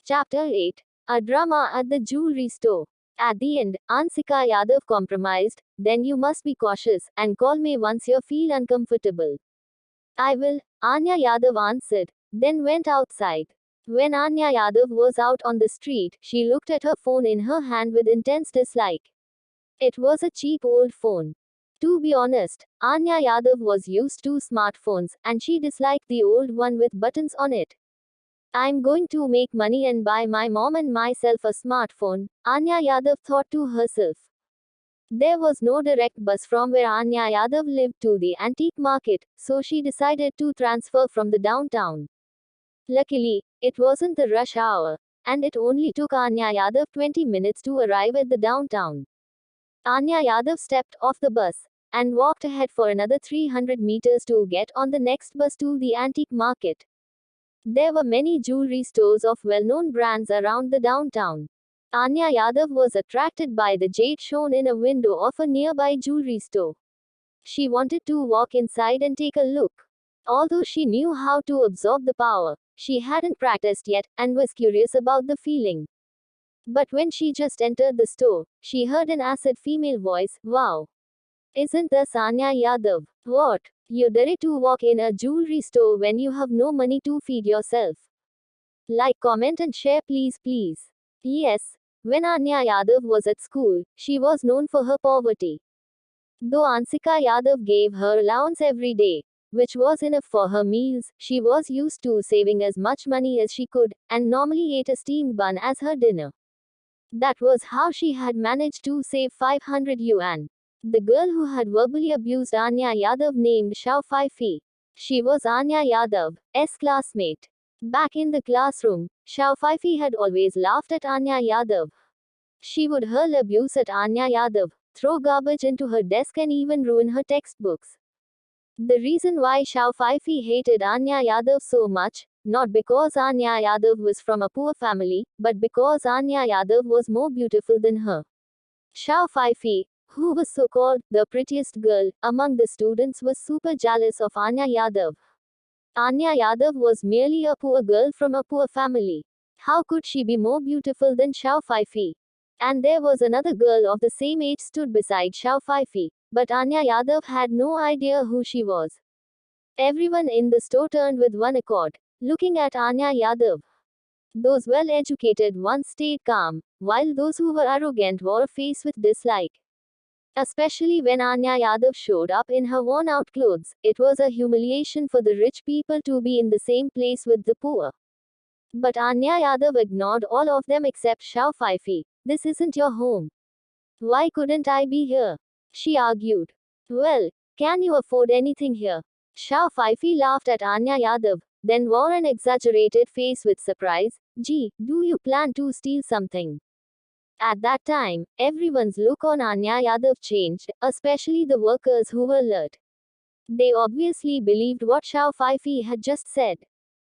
Chapter 8. A drama at the jewelry store. At the end, Ansika Yadav compromised. Then you must be cautious and call me once you feel uncomfortable. I will, Anya Yadav answered, then went outside. When Anya Yadav was out on the street, she looked at her phone in her hand with intense dislike. It was a cheap old phone. To be honest, Anya Yadav was used to smartphones, and she disliked the old one with buttons on it. I'm going to make money and buy my mom and myself a smartphone, Anya Yadav thought to herself. There was no direct bus from where Anya Yadav lived to the antique market, so she decided to transfer from the downtown. Luckily, it wasn't the rush hour, and it only took Anya Yadav 20 minutes to arrive at the downtown. Anya Yadav stepped off the bus and walked ahead for another 300 meters to get on the next bus to the antique market. There were many jewelry stores of well-known brands around the downtown. Anya Yadav was attracted by the jade shown in a window of a nearby jewelry store. She wanted to walk inside and take a look. Although she knew how to absorb the power, she hadn't practiced yet and was curious about the feeling. But when she just entered the store, she heard an acid female voice, "Wow! Isn't this Anya Yadav? What? You dare to walk in a jewelry store when you have no money to feed yourself?" Like, comment, and share, please. Yes, when Anya Yadav was at school, she was known for her poverty. Though Ansika Yadav gave her allowance every day, which was enough for her meals, she was used to saving as much money as she could, and normally ate a steamed bun as her dinner. That was how she had managed to save 500 yuan. The girl who had verbally abused Anya Yadav named Shao Fifi. She was Anya Yadav's classmate. Back in the classroom, Shao Fifi had always laughed at Anya Yadav. She would hurl abuse at Anya Yadav, throw garbage into her desk, and even ruin her textbooks. The reason why Shao Fifi hated Anya Yadav so much, not because Anya Yadav was from a poor family, but because Anya Yadav was more beautiful than her. Shao Fifi, who was so called the prettiest girl among the students, was super jealous of Anya Yadav. Anya Yadav was merely a poor girl from a poor family. How could she be more beautiful than Shao Fifi? And there was another girl of the same age stood beside Shao Fifi, but Anya Yadav had no idea who she was. Everyone in the store turned with one accord, looking at Anya Yadav. Those well-educated ones stayed calm, while those who were arrogant wore a face with dislike. Especially when Anya Yadav showed up in her worn-out clothes, it was a humiliation for the rich people to be in the same place with the poor. But Anya Yadav ignored all of them except Shao Fifi. "This isn't your home. Why couldn't I be here?" she argued. "Well, can you afford anything here?" Shao Fifi laughed at Anya Yadav, then wore an exaggerated face with surprise. "Gee, do you plan to steal something?" At that time, everyone's look on Anya Yadav changed, especially the workers who were alert. They obviously believed what Shao Fifi had just said.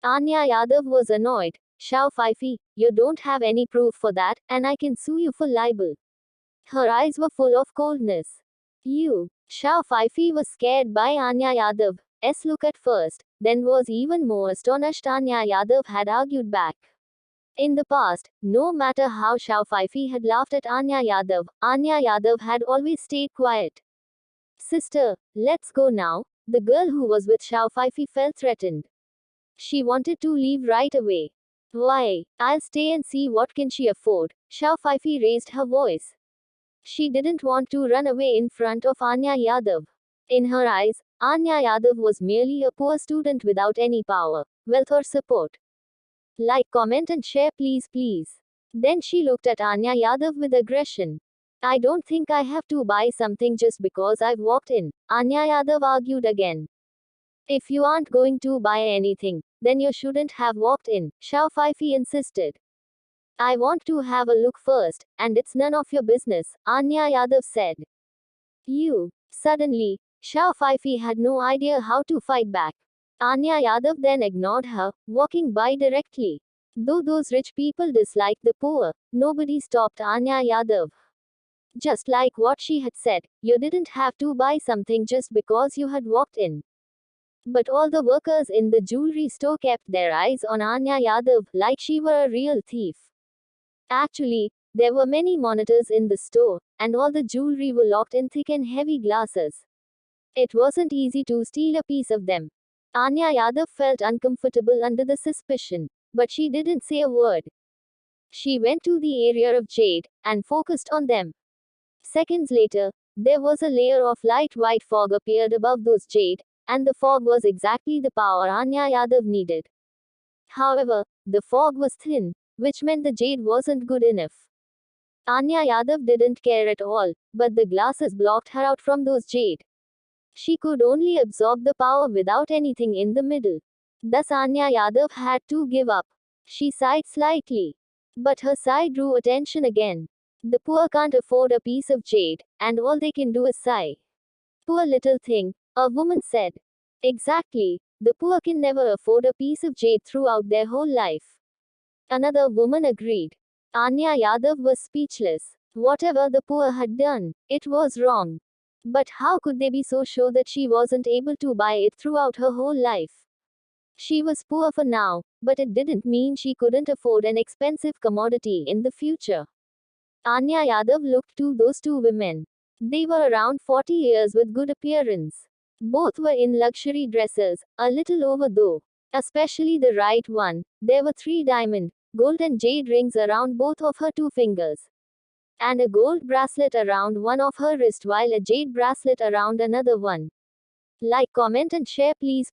Anya Yadav was annoyed. "Shao Fifi, you don't have any proof for that, and I can sue you for libel." Her eyes were full of coldness. "You." Shao Fifi was scared by Anya Yadav's look at first, then was even more astonished. Anya Yadav had argued back. In the past, no matter how Shao Fifi had laughed at Anya Yadav had always stayed quiet. "Sister, let's go now." The girl who was with Shao Fifi felt threatened. She wanted to leave right away. "Why? I'll stay and see what can she afford." Shao Fifi raised her voice. She didn't want to run away in front of Anya Yadav. In her eyes, Anya Yadav was merely a poor student without any power, wealth, or support. Like, comment, and share, please. Then she looked at Anya Yadav with aggression. "I don't think I have to buy something just because I've walked in," Anya Yadav argued again. "If you aren't going to buy anything, then you shouldn't have walked in," Shao Fifi insisted. "I want to have a look first, and it's none of your business," Anya Yadav said. "You." Suddenly, Shao Fifi had no idea how to fight back. Anya Yadav then ignored her, walking by directly. Though those rich people disliked the poor, nobody stopped Anya Yadav. Just like what she had said, you didn't have to buy something just because you had walked in. But all the workers in the jewelry store kept their eyes on Anya Yadav like she were a real thief. Actually, there were many monitors in the store, and all the jewelry were locked in thick and heavy glasses. It wasn't easy to steal a piece of them. Anya Yadav felt uncomfortable under the suspicion, but she didn't say a word. She went to the area of jade and focused on them. Seconds later, there was a layer of light white fog appeared above those jade, and the fog was exactly the power Anya Yadav needed. However, the fog was thin, which meant the jade wasn't good enough. Anya Yadav didn't care at all, but the glasses blocked her out from those jade. She could only absorb the power without anything in the middle. Thus Anya Yadav had to give up. She sighed slightly. But her sigh drew attention again. The poor can't afford a piece of jade, and all they can do is sigh. Poor little thing, a woman said. Exactly, the poor can never afford a piece of jade throughout their whole life. Another woman agreed. Anya Yadav was speechless. Whatever the poor had done, it was wrong. But how could they be so sure that she wasn't able to buy it throughout her whole life? She was poor for now, but it didn't mean she couldn't afford an expensive commodity in the future. Anya Yadav looked to those two women. They were around 40 years with good appearance. Both were in luxury dresses, a little over though. Especially the right one. There were 3 diamond, gold and jade rings around both of her 2 fingers. And a gold bracelet around one of her wrist while a jade bracelet around another one. Like, comment and share please.